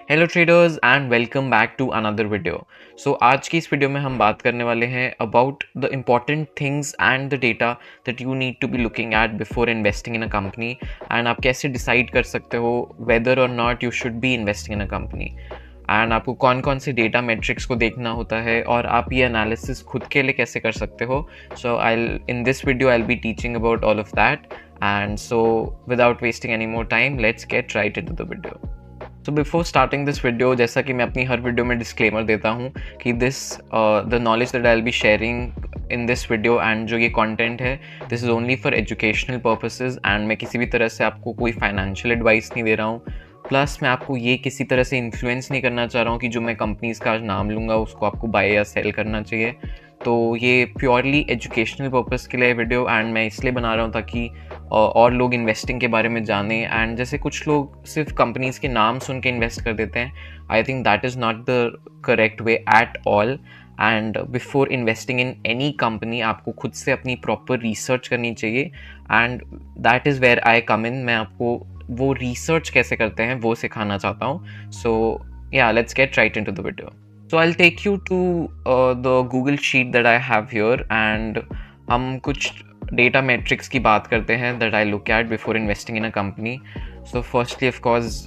Hello traders and welcome back to another video. So आज की इस वीडियो में हम बात करने वाले हैं about the important things and the data that you need to be looking at before investing in a company and आप कैसे डिसाइड कर सकते हो वेदर और not you should be investing in a company and आपको कौन कौन से डेटा मेट्रिक्स को देखना होता है और आप ये एनालिसिस खुद के लिए कैसे कर सकते हो। So in this video I will be teaching about all of that and so without wasting any more time let's get right into the video. तो बिफोर स्टार्टिंग दिस वीडियो, जैसा कि मैं अपनी हर वीडियो में डिस्क्लेमर देता हूँ कि the knowledge that I will be sharing in this video and जो ये कंटेंट है this is only for educational purposes and मैं किसी भी तरह से आपको कोई फाइनेंशियल एडवाइस नहीं दे रहा हूँ। प्लस मैं आपको ये किसी तरह से इन्फ्लुएंस नहीं करना चाह रहा हूँ कि जो मैं कंपनीज़ का आज नाम लूँगा उसको आपको बाय या सेल करना चाहिए। तो ये प्योरली एजुकेशनल पर्पस के लिए वीडियो एंड मैं इसलिए बना रहा हूँ ताकि और लोग इन्वेस्टिंग के बारे में जानें। एंड जैसे कुछ लोग सिर्फ कंपनीज़ के नाम सुन के इन्वेस्ट कर देते हैं, I think that is not the correct way at all. And before investing in any company आपको खुद से अपनी प्रॉपर रिसर्च करनी चाहिए and that is where I come in. मैं आपको वो रिसर्च कैसे करते हैं वो सिखाना चाहता हूँ। सो या let's get right into the video. So I'll take you to the Google sheet that I have here and हम कुछ data metrics की बात करते हैं that I look at before investing in a company. So firstly of course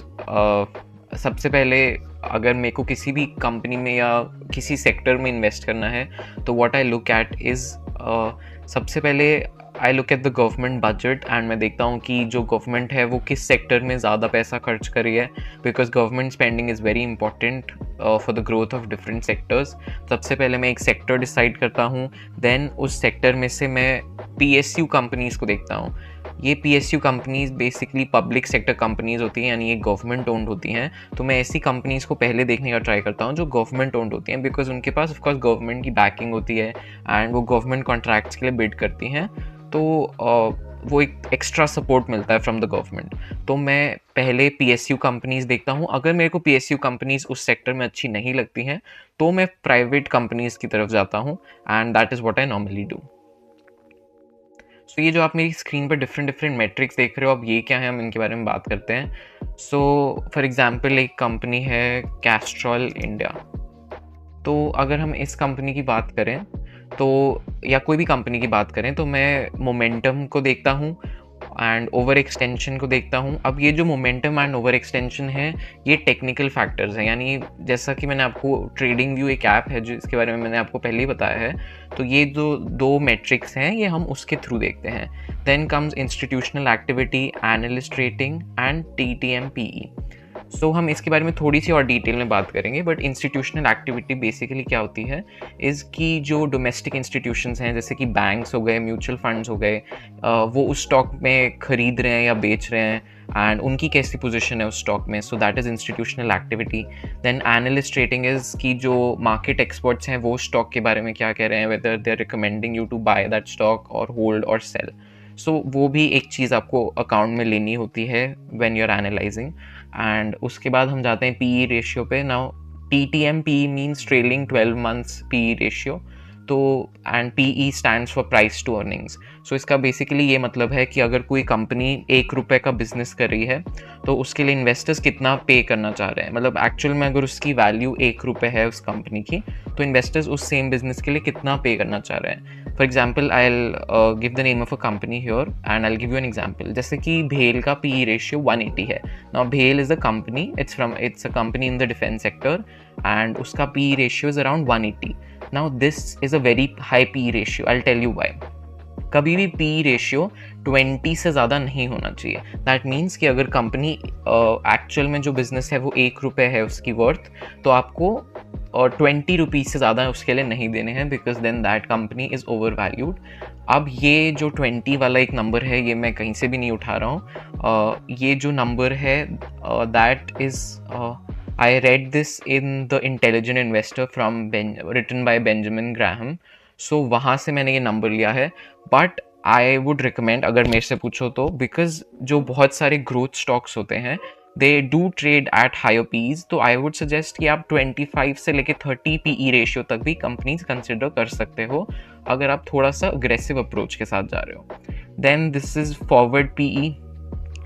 सबसे पहले अगर मेरे को किसी भी कंपनी में या किसी सेक्टर में इन्वेस्ट करना है तो what I look at is सबसे पहले I look at the government budget and मैं देखता हूँ कि जो गवर्नमेंट है वो किस सेक्टर में ज़्यादा पैसा खर्च कर रही है, because government spending is very important for the growth of different sectors. सबसे पहले मैं एक सेक्टर डिसाइड करता हूँ, देन उस सेक्टर में से मैं PSU कंपनीज़ को देखता हूँ। ये PSU companies basically public sector companies होती हैं, यानी ये गवर्नमेंट ओन्ड होती हैं। तो मैं ऐसी कंपनीज़ को पहले देखने का ट्राई करता हूँ जो गवर्नमेंट ओन्ड होती हैं, बिकॉज उनके पास ऑफकोर्स गवर्नमेंट की बैकिंग होती है एंड वो गवर्नमेंट कॉन्ट्रैक्ट्स के लिए बिड करती हैं, तो वो एक एक्स्ट्रा सपोर्ट मिलता है फ्रॉम द गवर्नमेंट। तो मैं पहले PSU कंपनीज़ देखता हूँ। अगर मेरे को PSU कंपनीज़ उस सेक्टर में अच्छी नहीं लगती हैं तो मैं प्राइवेट कंपनीज़ की तरफ जाता हूँ and that is what I normally do. So ये जो आप मेरी स्क्रीन पर डिफरेंट मेट्रिक्स देख रहे हो, अब ये क्या है हम इनके बारे में बात करते हैं। सो फॉर एग्जांपल एक कंपनी है कैस्ट्रॉल इंडिया। तो अगर हम इस कंपनी की बात करें तो या कोई भी कंपनी की बात करें तो मैं मोमेंटम को देखता हूँ एंड ओवर एक्सटेंशन को देखता हूँ। अब ये जो मोमेंटम एंड ओवर एक्सटेंशन है ये टेक्निकल फैक्टर्स हैं, यानी जैसा कि मैंने आपको ट्रेडिंग व्यू एक ऐप है जो इसके बारे में मैंने आपको पहले ही बताया है, तो ये जो दो मैट्रिक्स हैं ये हम उसके थ्रू देखते हैं। Then comes institutional activity, analyst rating and TTM/PE। So हम इसके बारे में थोड़ी सी और डिटेल में बात करेंगे, बट इंस्टीट्यूशनल एक्टिविटी बेसिकली क्या होती है इज़ कि जो डोमेस्टिक इंस्टीट्यूशंस हैं जैसे कि बैंक्स हो गए, म्यूचुअल फंड्स हो गए, वो उस स्टॉक में खरीद रहे हैं या बेच रहे हैं एंड उनकी कैसी पोजीशन है उस स्टॉक में। So that is institutional activity. Then analyst rating is कि जो मार्केट एक्सपर्ट्स हैं वो स्टॉक के बारे में क्या कह रहे हैं, whether they are recommending you to buy that stock और होल्ड और सेल। सो वो भी एक चीज़ आपको अकाउंट में लेनी होती है when you are analysing. And उसके बाद हम जाते हैं PE रेशियो पे। Now TTM/PE means trailing 12 months PE ratio. तो and PE stands for price to earnings. So इसका बेसिकली ये मतलब है कि अगर कोई कंपनी ₹1 का बिजनेस कर रही है तो उसके लिए इन्वेस्टर्स कितना पे करना चाह रहे हैं, मतलब एक्चुअल में अगर उसकी वैल्यू ₹1 है उस कंपनी की तो इन्वेस्टर्स उस सेम बिजनेस के लिए कितना पे करना चाह रहे हैं। For example I will give the name of a company here and I will give you an example. जैसे कि भेल का PE रेशियो 180 है। नाउ भेल is a company, it's a company in the defence sector and उसका PE ratio is around 180। Now this is a very high PE ratio. I'll tell you why. कभी भी PE ratio 20 से ज़्यादा नहीं होना चाहिए। दैट मीन्स कि अगर कंपनी एक्चुअल में जो बिज़नेस है वो ₹1 है उसकी वर्थ, तो आपको ₹20 से ज़्यादा उसके लिए नहीं देने हैं, because then that company is overvalued. अब ये जो 20 वाला एक नंबर है ये मैं कहीं से भी नहीं उठा रहा हूँ। ये जो नंबर है that is I read this in The Intelligent Investor written by Benjamin Graham. So वहाँ से मैंने ये नंबर लिया है, बट आई वुड रिकमेंड अगर मेरे से पूछो तो, बिकॉज जो बहुत सारे ग्रोथ स्टॉक्स होते हैं they do trade at higher PEs, तो आई वुड सजेस्ट कि आप 25 से लेके 30 PE रेशियो तक भी कंपनीज कंसिडर कर सकते हो अगर आप थोड़ा सा अग्रेसिव अप्रोच के साथ जा रहे हो। Then this is forward PE।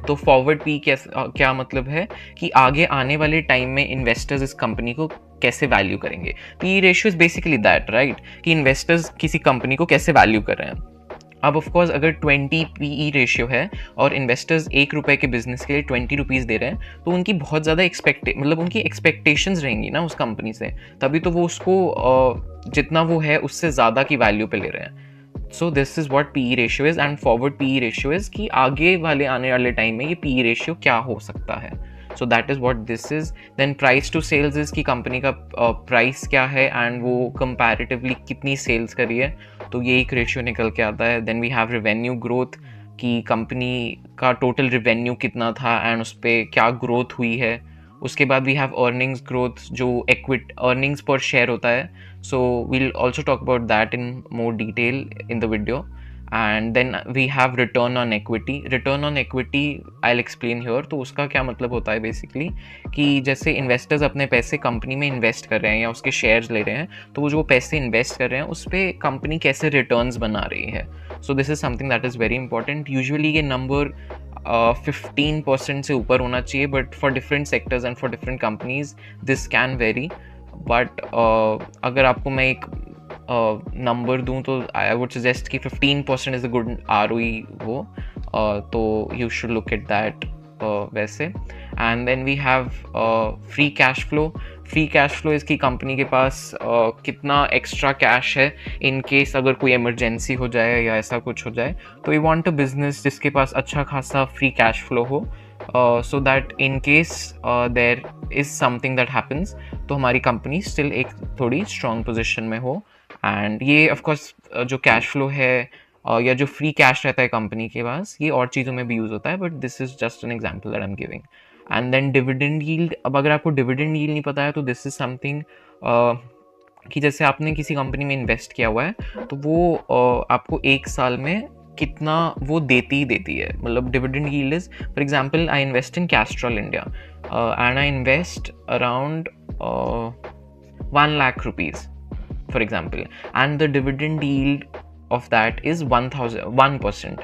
तो फॉरवर्ड पी क्या मतलब है कि आगे आने वाले टाइम में इन्वेस्टर्स इस कंपनी को कैसे वैल्यू करेंगे. P ratio is basically that, right, कि इन्वेस्टर्स किसी कंपनी को कैसे वैल्यू कर रहे हैं. अब ऑफ कोर्स अगर 20 पीई रेशियो है और इन्वेस्टर्स ₹1 के बिजनेस के लिए ₹20 दे रहे हैं, तो उनकी बहुत ज़्यादा मतलब उनकी एक्सपेक्टेशंस रहेंगी ना उस कंपनी से, तभी तो वो उसको जितना वो है उससे ज़्यादा की वैल्यू पे ले रहे हैं. So this is what PE ratio is. And forward PE ratio is कि आगे आने वाले टाइम में ये पीई रेशियो क्या हो सकता है. So that is what this is. Then price to sales is कि कंपनी का प्राइस क्या है एंड वो कंपैरेटिवली कितनी सेल्स करी है, तो ये एक रेशियो निकल के आता है. Then we have revenue growth कि कंपनी का टोटल रेवेन्यू कितना था एंड उस पर क्या ग्रोथ हुई है. उसके बाद वी हैव अर्निंग्स ग्रोथ जो अर्निंग्स पर शेयर होता है. So we'll also talk about that in more detail in the video. And then we have return on equity. Return on equity I will explain here. तो उसका क्या मतलब होता है basically कि जैसे इन्वेस्टर्स अपने पैसे कंपनी में इन्वेस्ट कर रहे हैं या उसके शेयर्स ले रहे हैं, तो वो जो पैसे इन्वेस्ट कर रहे हैं उस पर कंपनी कैसे रिटर्न्स बना रही है. सो this is something that is very important. Usually ये नंबर 15% से ऊपर होना चाहिए, but for different sectors and for different companies this can very. But अगर आपको मैं एक नंबर दूं तो आई वुड सजेस्ट कि 15% इज़ अ गुड ROE वो. तो you should look at that वैसे. And then we have free cash flow. Free cash flow इसकी कंपनी के पास कितना एक्स्ट्रा कैश है इन केस अगर कोई इमरजेंसी हो जाए या ऐसा कुछ हो जाए. तो वी वांट अ बिजनेस जिसके पास अच्छा खासा फ्री कैश फ्लो हो, so that in case there is something that happens, तो हमारी कंपनी स्टिल एक थोड़ी स्ट्रॉन्ग पोजिशन में हो. एंड ये ऑफकोर्स जो कैश फ्लो है या जो फ्री कैश रहता है कंपनी के पास, ये और चीज़ों में भी यूज़ होता है, but this is just an example that I am giving. And then dividend yield. अब अगर आपको डिविडेंड यील्ड नहीं पता है तो दिस इज़ समथिंग कि जैसे आपने किसी कंपनी में इन्वेस्ट किया हुआ है तो वो आपको एक साल में कितना वो देती है. मतलब dividend yield is, for example I invest in Castrol India and I invest around 1 lakh rupees for example, and the dividend yield of that is 1%.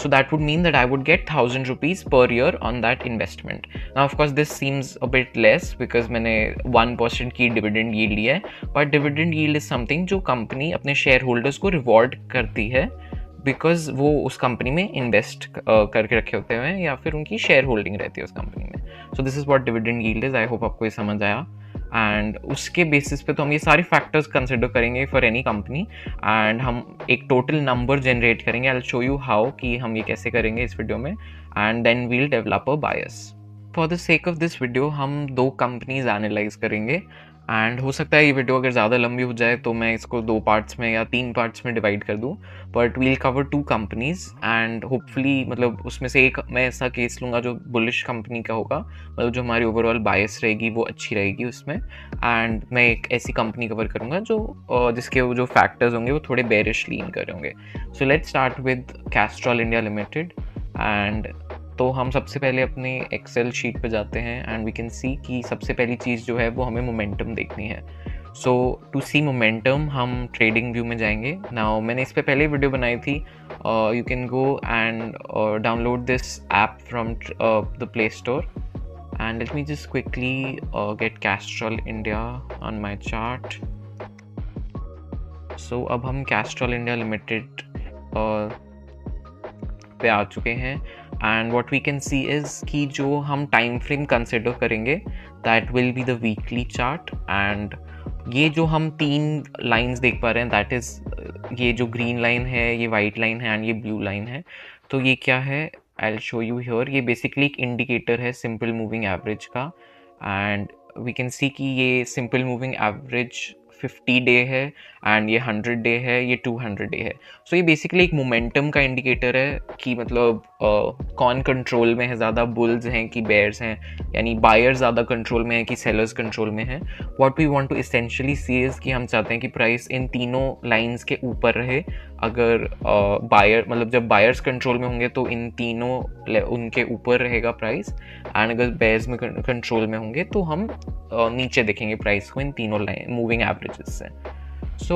So that would mean that I would get 1,000 rupees per year on that investment. Now of course this seems a bit less because मैंने 1% की dividend yield ली है, but dividend yield is something जो company अपने shareholders को reward करती है because वो उस कंपनी में इन्वेस्ट करके रखे होते हैं या फिर उनकी शेयर होल्डिंग रहती है उस कंपनी में. सो this is what dividend yield is. I hope आपको ये समझ आया. एंड उसके बेसिस पे तो हम ये सारे फैक्टर्स कंसिडर करेंगे फॉर एनी कंपनी एंड हम एक टोटल नंबर जनरेट करेंगे. I will show you how कि हम ये कैसे करेंगे इस वीडियो में. And then we'll develop a bias. For the sake of this video हम 2 कंपनीज एनालाइज करेंगे. एंड हो सकता है ये वीडियो अगर ज़्यादा लंबी हो जाए तो मैं इसको 2 पार्ट्स में या 3 पार्ट्स में डिवाइड कर दूँ, but we'll cover 2 companies. And hopefully मतलब उसमें से एक मैं ऐसा केस लूँगा जो बुलिश कंपनी का होगा, मतलब जो हमारी ओवरऑल बायस रहेगी वो अच्छी रहेगी उसमें. एंड मैं एक ऐसी कंपनी कवर करूँगा जो जिसके वो जो फैक्टर्स होंगे वो थोड़े बेरिश लीन कर रहे होंगे. So let's start with Castrol India limited. And तो हम सबसे पहले अपने एक्सेल शीट पे जाते हैं एंड वी कैन सी कि सबसे पहली चीज़ जो है वो हमें मोमेंटम देखनी है. सो टू सी मोमेंटम हम ट्रेडिंग व्यू में जाएंगे. नाउ मैंने इस पे पहले वीडियो बनाई थी. You can go and download this app from the play store. And let me just quickly get Castrol India on my chart. So अब हम कैस्ट्रॉल इंडिया लिमिटेड पे आ चुके हैं. And what we can see is कि जो हम time frame consider करेंगे that will be the weekly chart. And ये जो हम 3 लाइंस देख पा रहे हैं दैट इज़ ये जो ग्रीन लाइन है, ये वाइट लाइन है एंड ये ब्लू लाइन है. तो ये क्या है आई विल शो यू हियर. ये बेसिकली एक इंडिकेटर है सिंपल मूविंग एवरेज का. एंड वी कैन सी कि ये सिंपल मूविंग एवरेज 50 डे है एंड ये 100 डे है, ये 200 डे है. सो ये बेसिकली एक मोमेंटम का इंडिकेटर है कि मतलब कौन कंट्रोल में है, ज़्यादा बुल्स हैं कि बेयर्स हैं, यानी बायर्स ज़्यादा कंट्रोल में है कि सेलर्स कंट्रोल में है. What we want to essentially see is कि हम चाहते हैं कि प्राइस इन तीनों लाइंस के ऊपर रहे. अगर बायर मतलब जब बायर्स कंट्रोल में होंगे तो इन तीनों उनके ऊपर रहेगा प्राइस, एंड अगर बेयर्स में कंट्रोल में होंगे तो हम नीचे देखेंगे प्राइस को इन तीनों लाइन मूविंग एवरेजेस से. So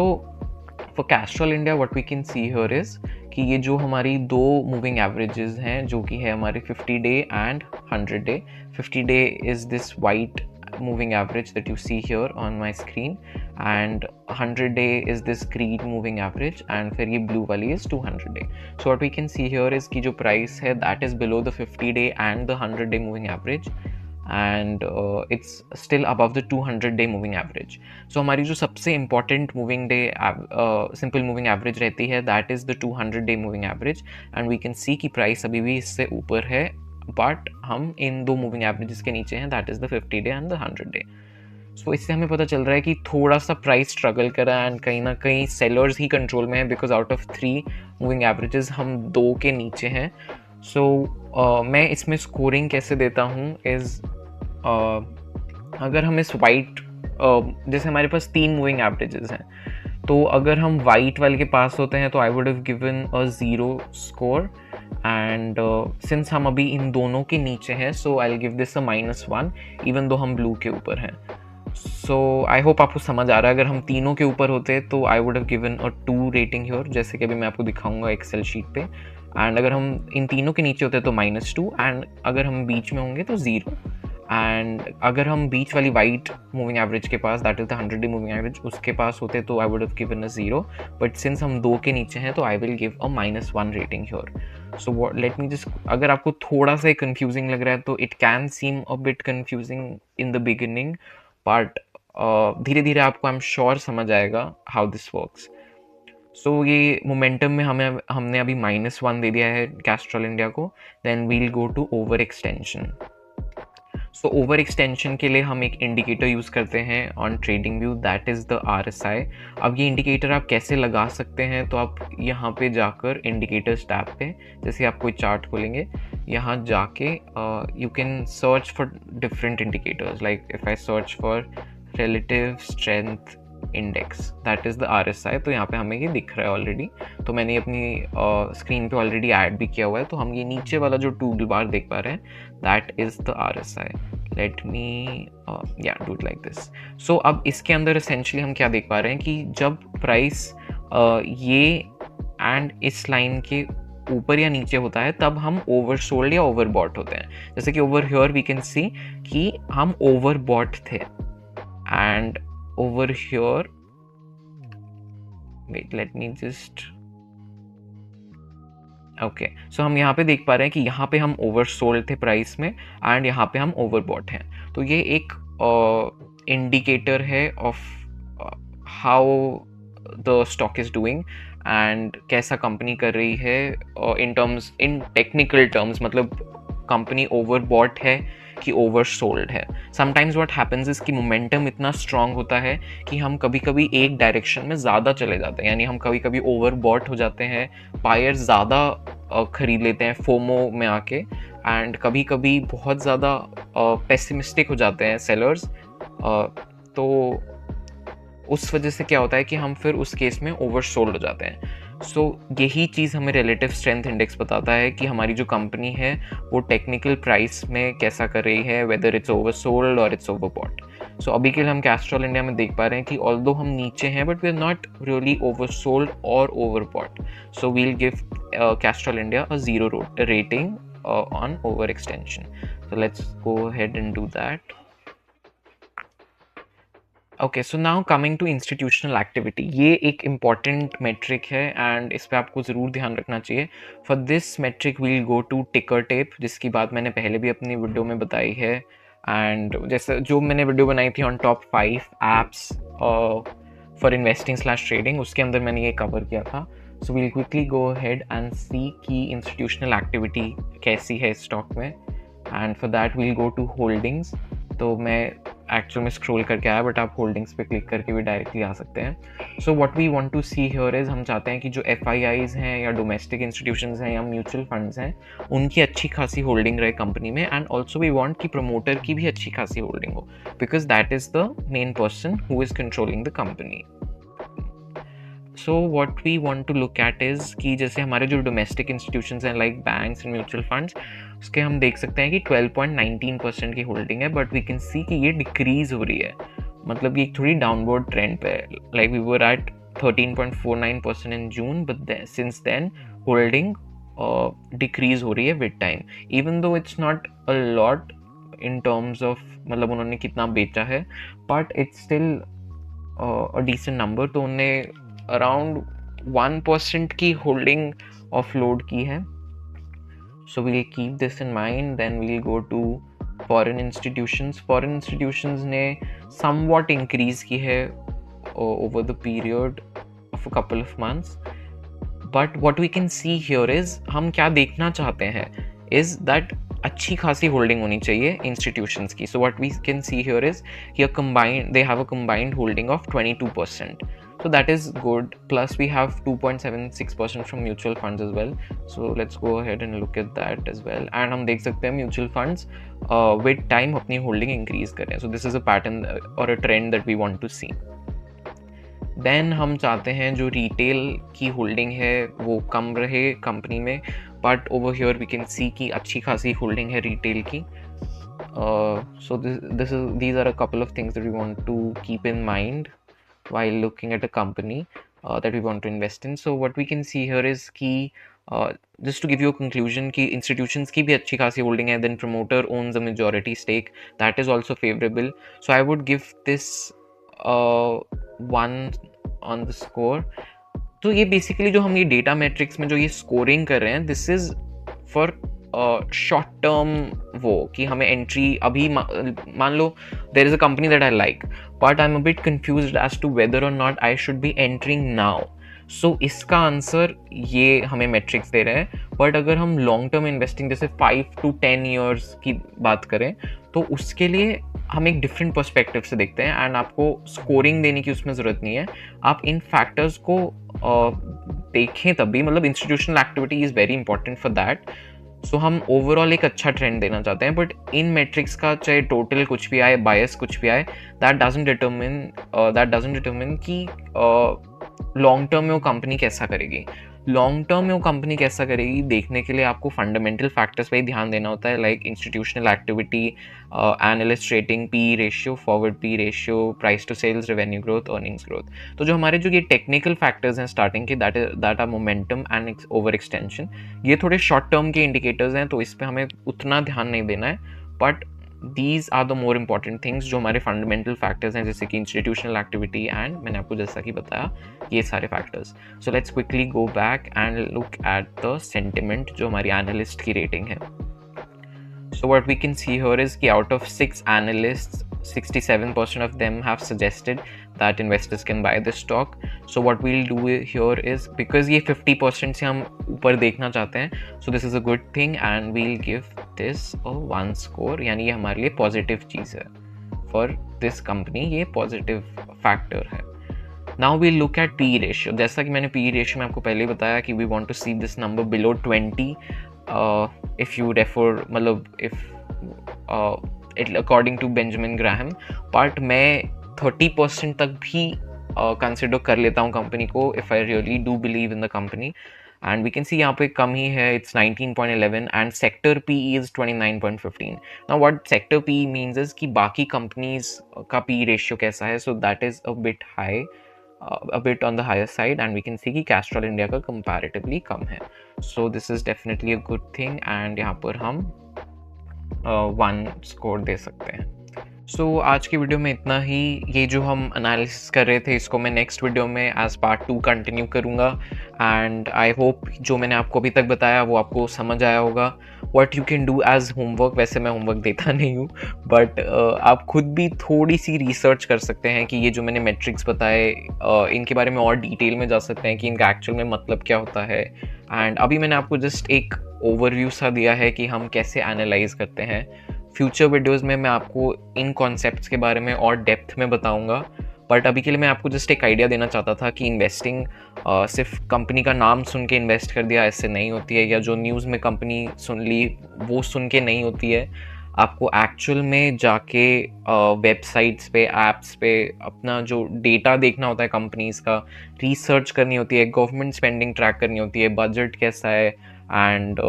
for Castrol India what we can see here is कि ये जो हमारी दो मूविंग एवरेजेस हैं जो कि है हमारे 50 day and 100 day. 50 day is this white moving average that you see here on my screen, and 100 day is this green moving average, and फिर ये blue वाली is 200 day. So what we can see here is कि जो price है that is below the 50 day and the 100 day moving average, and it's still above the 200 day moving average. So हमारी जो सबसे important moving day simple moving average रहती है that is the 200 day moving average, and we can see कि price अभी भी इससे ऊपर है, बट हम इन दो मूविंग एवरेजेस के नीचे हैं, that is the 50 day and the 100 day. So इससे हमें पता चल रहा है कि थोड़ा सा प्राइस स्ट्रगल कर रहा है एंड कहीं ना कहीं सेलर्स ही कंट्रोल में है, because out of 3 moving averages हम 2 के नीचे हैं. सो मैं इसमें स्कोरिंग कैसे देता हूँ इज़ अगर हम इस वाइट जैसे हमारे पास 3 मूविंग एवरेजेस हैं, तो अगर हम वाइट वाले के पास होते हैं तो I would have given a 0 score, and since हम अभी इन दोनों के नीचे हैं so I will give this a -1 even though हम ब्लू के ऊपर हैं. सो आई होप आपको समझ आ रहा है. अगर हम तीनों के ऊपर होते तो I would have given a 2 rating here, जैसे कि अभी मैं आपको दिखाऊंगा एक्सेल शीट पे. एंड अगर हम इन तीनों के नीचे होते तो -2, एंड अगर हम बीच में होंगे तो 0. एंड अगर हम बीच वाली वाइट मूविंग एवरेज के पास that is the 100 day moving average उसके पास होते तो I would have given a 0, but since हम 2 के नीचे हैं तो I will give a -1 rating here. So let me just, अगर आपको थोड़ा सा कंफ्यूजिंग लग रहा है तो it can seem a bit confusing in the beginning, but धीरे धीरे आपको आई एम श्योर समझ आएगा हाउ दिस वर्क्स. सो ये मोमेंटम में हमने अभी -1 दे दिया है कैस्ट्रॉल इंडिया को. Then we'll go to over extension. So over extension के लिए हम एक इंडिकेटर यूज़ करते हैं on trading view, that is the RSI. अब ये इंडिकेटर आप कैसे लगा सकते हैं, तो आप यहाँ पे जाकर इंडिकेटर्स टैब पे, जैसे आप कोई चार्ट खोलेंगे, यहाँ जाके you can search for different indicators. Like if I search for relative strength index that is the RSI, तो यहाँ पे हमें ये दिख रहा है ऑलरेडी. तो मैंने अपनी स्क्रीन पे ऑलरेडी ऐड भी किया हुआ है. तो हम ये नीचे वाला जो टूल बार देख पा रहे हैं that is the RSI. Let me do it like this. So अब इसके अंदर एसेंशली हम क्या देख पा रहे हैं कि जब प्राइस ये एंड इस लाइन के ऊपर या नीचे होता है तब हम ओवरसोल्ड या ओवरबॉट होते हैं. जैसे कि over here we can see कि हम ओवरबॉट थे, and over here, wait let me just, okay, so हम यहाँ पे देख पा रहे हैं कि यहाँ पे हम ओवरसोल्ड थे प्राइस में एंड यहाँ पे हम ओवरबॉट हैं. तो ये एक इंडिकेटर है of how the stock is doing and कैसा कंपनी कर रही है इन टेक्निकल टर्म्स, मतलब कंपनी ओवरबॉट है कि ओवरसोल्ड है. समटाइम्स व्हाट हैपेंस इज कि मोमेंटम इतना स्ट्रांग होता है कि हम कभी कभी एक डायरेक्शन में ज़्यादा चले जाते हैं, यानी हम कभी कभी ओवरबॉट हो जाते हैं, बायर्स ज़्यादा खरीद लेते हैं फोमो में आके, एंड कभी कभी बहुत ज़्यादा पेसिमिस्टिक हो जाते हैं सेलर्स. तो उस वजह से क्या होता है कि हम फिर उस केस में ओवरसोल्ड हो जाते हैं. सो यही चीज़ हमें रिलेटिव स्ट्रेंथ इंडेक्स बताता है कि हमारी जो कंपनी है वो टेक्निकल प्राइस में कैसा कर रही है, वेदर इट्स ओवरसोल्ड और इट्स ओवरबॉट. सो अभी के लिए हम कैस्ट्रॉल इंडिया में देख पा रहे हैं कि ऑल्दो हम नीचे हैं but we are not really oversold और overbought. So we'll give Castrol India a 0 rating on over extension. So let's go ahead and do that. Okay, so now coming to institutional activity. ये एक important metric है and इस पर आपको ज़रूर ध्यान रखना चाहिए. For this metric we'll go to ticker tape, जिसकी बात मैंने पहले भी अपनी वीडियो में बताई है. एंड जैसे जो मैंने वीडियो बनाई थी on top 5 apps for investing / trading, उसके अंदर मैंने ये कवर किया था. So we'll quickly go ahead and see कि इंस्टीट्यूशनल एक्टिविटी कैसी है स्टॉक में. And for that we'll go to holdings. तो मैं एक्चुअल में स्क्रॉल करके आया, बट आप होल्डिंग्स पे क्लिक करके भी डायरेक्टली आ सकते हैं. So what we want to see here is, हम चाहते हैं कि जो FIIs हैं या डोमेस्टिक इंस्टीट्यूशंस हैं या म्यूचुअल फंड्स हैं उनकी अच्छी खासी होल्डिंग रहे कंपनी में, एंड ऑल्सो वी वांट कि प्रमोटर की भी अच्छी खासी होल्डिंग हो, because that is the main person who is controlling the company. So what we want to look at is कि जैसे हमारे जो डोमेस्टिक इंस्टीट्यूशंस हैं like banks and mutual funds, उसके हम देख सकते हैं कि 12.19% की होल्डिंग है, बट वी कैन सी कि ये डिक्रीज हो रही है, मतलब ये एक थोड़ी डाउनवर्ड ट्रेंड पे है. Like we were at 13.49% in June, but since then holding decrease हो रही है with time, even though it's not a lot in terms of मतलब उन्होंने कितना बेचा है, but it's still a decent number. तो उन्होंने अराउंड 1% की होल्डिंग ऑफलोड की है। So we'll keep this in mind. Then we'll go to foreign institutions. Foreign institutions ने somewhat increase की है over the period of a couple of months. But what we can see here is हम क्या देखना चाहते हैं is that अच्छी खासी होल्डिंग होनी चाहिए इंस्टीट्यूशंस की. So what we can see here is they have a combined holding of 22%. So that is good. Plus we have 2.76% from mutual funds as well. So let's go ahead and look at that as well. And हम देख सकते हैं mutual funds with time अपनी holding increase कर रहे हैं. So this is a pattern or a trend that we want to see. Then हम चाहते हैं जो रिटेल की होल्डिंग है वो कम रहे कंपनी में, but over here we can see कि अच्छी खासी होल्डिंग है रिटेल की. सो these are a couple of things that we want to keep in mind while looking at a company that we want to invest in. So what we can see here is कि just to give you a conclusion कि institutions की भी अच्छी खासी holding है, then promoter owns a majority stake, that is also favorable. So I would give this 1 on the score. तो ये basically जो हम ये डेटा मैट्रिक्स में जो ये स्कोरिंग कर रहे हैं, this is for short term वो कि हमें एंट्री अभी मान लो there is a company that I like but I am a bit confused as to whether और not I should be entering now. So इसका आंसर ये हमें मैट्रिक्स दे रहे हैं. बट अगर हम लॉन्ग टर्म इन्वेस्टिंग जैसे 5 to 10 ईयर्स की बात करें तो उसके लिए हम एक डिफरेंट पर्सपेक्टिव से देखते हैं एंड आपको स्कोरिंग देने की उसमें ज़रूरत नहीं है. आप इन फैक्टर्स को देखें तभी, मतलब institutional activity is very important for that. So हम ओवरऑल एक अच्छा ट्रेंड देना चाहते हैं, बट इन मैट्रिक्स का चाहे टोटल कुछ भी आए, बायस कुछ भी आए, दैट डजंट डिटरमिन कि लॉन्ग टर्म में वो कंपनी कैसा करेगी. लॉन्ग टर्म में वो कंपनी कैसा करेगी देखने के लिए आपको फंडामेंटल फैक्टर्स पे ही ध्यान देना होता है, like institutional activity, analyst rating, P ratio, forward P ratio, price to sales, revenue growth, earnings growth. तो जो हमारे जो ये टेक्निकल फैक्टर्स हैं स्टार्टिंग के, that are momentum and over extension, ये थोड़े शॉर्ट टर्म के इंडिकेटर्स हैं तो इस पर हमें उतना ध्यान नहीं देना है. But these are the more important things जो हमारे फंडामेंटल फैक्टर्स हैं, जैसे कि इंस्टीट्यूशनल एक्टिविटी एंड मैंने आपको जैसा कि बताया ये सारे factors. So let's quickly go back and look at the sentiment जो हमारी एनालिस्ट की रेटिंग है. So what we can see here is कि out of 6 analysts, 67% of them have suggested that investors can buy this stock. So what we'll do here is, because ये 50% से हम ऊपर देखना चाहते हैं, so this is a good thing and we'll give this a 1 score. यानी ये हमारे लिए पॉजिटिव चीज़ है for this company, ये पॉजिटिव फैक्टर है. Now we'll look at P ratio. जैसा कि मैंने P ratio में आपको पहले ही बताया कि we want to see this number below 20. If you refer मतलब if according to Benjamin Graham, but मैं 30% तक भी कंसिडर कर लेता हूँ कंपनी को if I really do believe in the company. And we can see यहाँ पे कम ही है, it's 19.11 and sector PE is 29.15. Now what sector PE means is कि बाकी companies का P ratio कैसा है, so that is a bit high, a bit on the higher side, and we can see कि Castrol India का comparatively कम है. So this is definitely a good thing and यहाँ पर हम 1 score दे सकते हैं. So आज की वीडियो में इतना ही. ये जो हम एनालिसिस कर रहे थे इसको मैं नेक्स्ट वीडियो में एज पार्ट 2 कंटिन्यू करूँगा एंड आई होप जो मैंने आपको अभी तक बताया वो आपको समझ आया होगा. What you can do as homework, वैसे मैं होमवर्क देता नहीं हूँ, बट आप खुद भी थोड़ी सी रिसर्च कर सकते हैं कि ये जो मैंने मेट्रिक्स बताए इनके बारे में और डिटेल में जा सकते हैं कि इनका एक्चुअल में मतलब क्या होता है. एंड अभी मैंने आपको जस्ट एक ओवरव्यू सा दिया है कि हम कैसे एनालाइज करते हैं. फ्यूचर वीडियोज़ में मैं आपको इन कॉन्सेप्ट्स के बारे में और डेप्थ में बताऊंगा, बट अभी के लिए मैं आपको जस्ट एक आइडिया देना चाहता था कि इन्वेस्टिंग सिर्फ कंपनी का नाम सुन के इन्वेस्ट कर दिया ऐसे नहीं होती है, या जो न्यूज़ में कंपनी सुन ली वो सुन के नहीं होती है. आपको एक्चुअल में जाके वेबसाइट्स पे, ऐप्स पे अपना जो डेटा देखना होता है कंपनीज़ का, रिसर्च करनी होती है, गवर्नमेंट स्पेंडिंग ट्रैक करनी होती है, बजट कैसा है एंड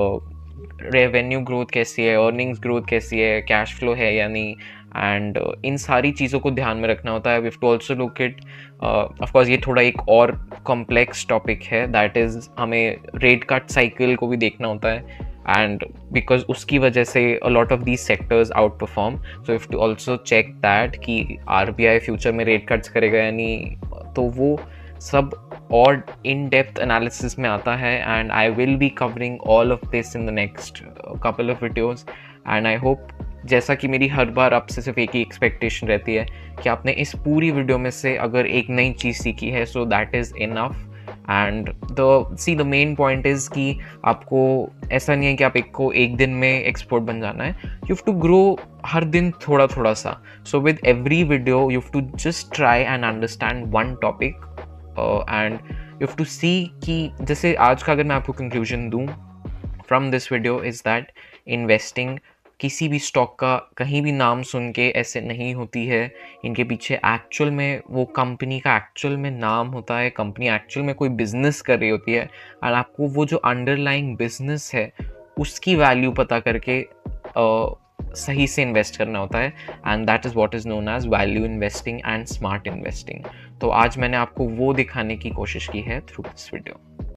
रेवेन्यू ग्रोथ कैसी है, अर्निंग्स ग्रोथ कैसी है, कैश फ्लो है या नहीं, एंड इन सारी चीज़ों को ध्यान में रखना होता है. We have to also look it, of course ये थोड़ा एक और कॉम्प्लेक्स टॉपिक है, दैट इज़ हमें रेट कट साइकिल को भी देखना होता है, and because उसकी वजह से a lot of these sectors outperform, so you have to also check that कि RBI फ्यूचर में रेट कट्स करेगा या नहीं. तो वो सब और इन डेप्थ एनालिसिस में आता है, and I will be covering all of this in the next couple of videos. And I hope, जैसा कि मेरी हर बार आपसे सिर्फ एक ही एक्सपेक्टेशन रहती है कि आपने इस पूरी वीडियो में से अगर एक नई चीज़ सीखी है, so that is enough. And the main point is कि आपको ऐसा नहीं है कि आप एक दिन में एक्सपर्ट बन जाना है. यू हैव टू ग्रो हर दिन थोड़ा थोड़ा सा. So with every video you have to just try and understand one topic, and you have to see कि जैसे आज का अगर मैं आपको कंक्लूजन दूँ from this video is that investing किसी भी स्टॉक का कहीं भी नाम सुन के ऐसे नहीं होती है. इनके पीछे एक्चुअल में वो कंपनी का एक्चुअल में नाम होता है, कंपनी एक्चुअल में कोई बिजनेस कर रही होती है, और आपको वो जो अंडरलाइंग बिजनेस है उसकी वैल्यू पता करके सही से इन्वेस्ट करना होता है. And that is what is known as value investing and smart investing. तो आज मैंने आपको वो दिखाने की कोशिश की है थ्रू दिस वीडियो.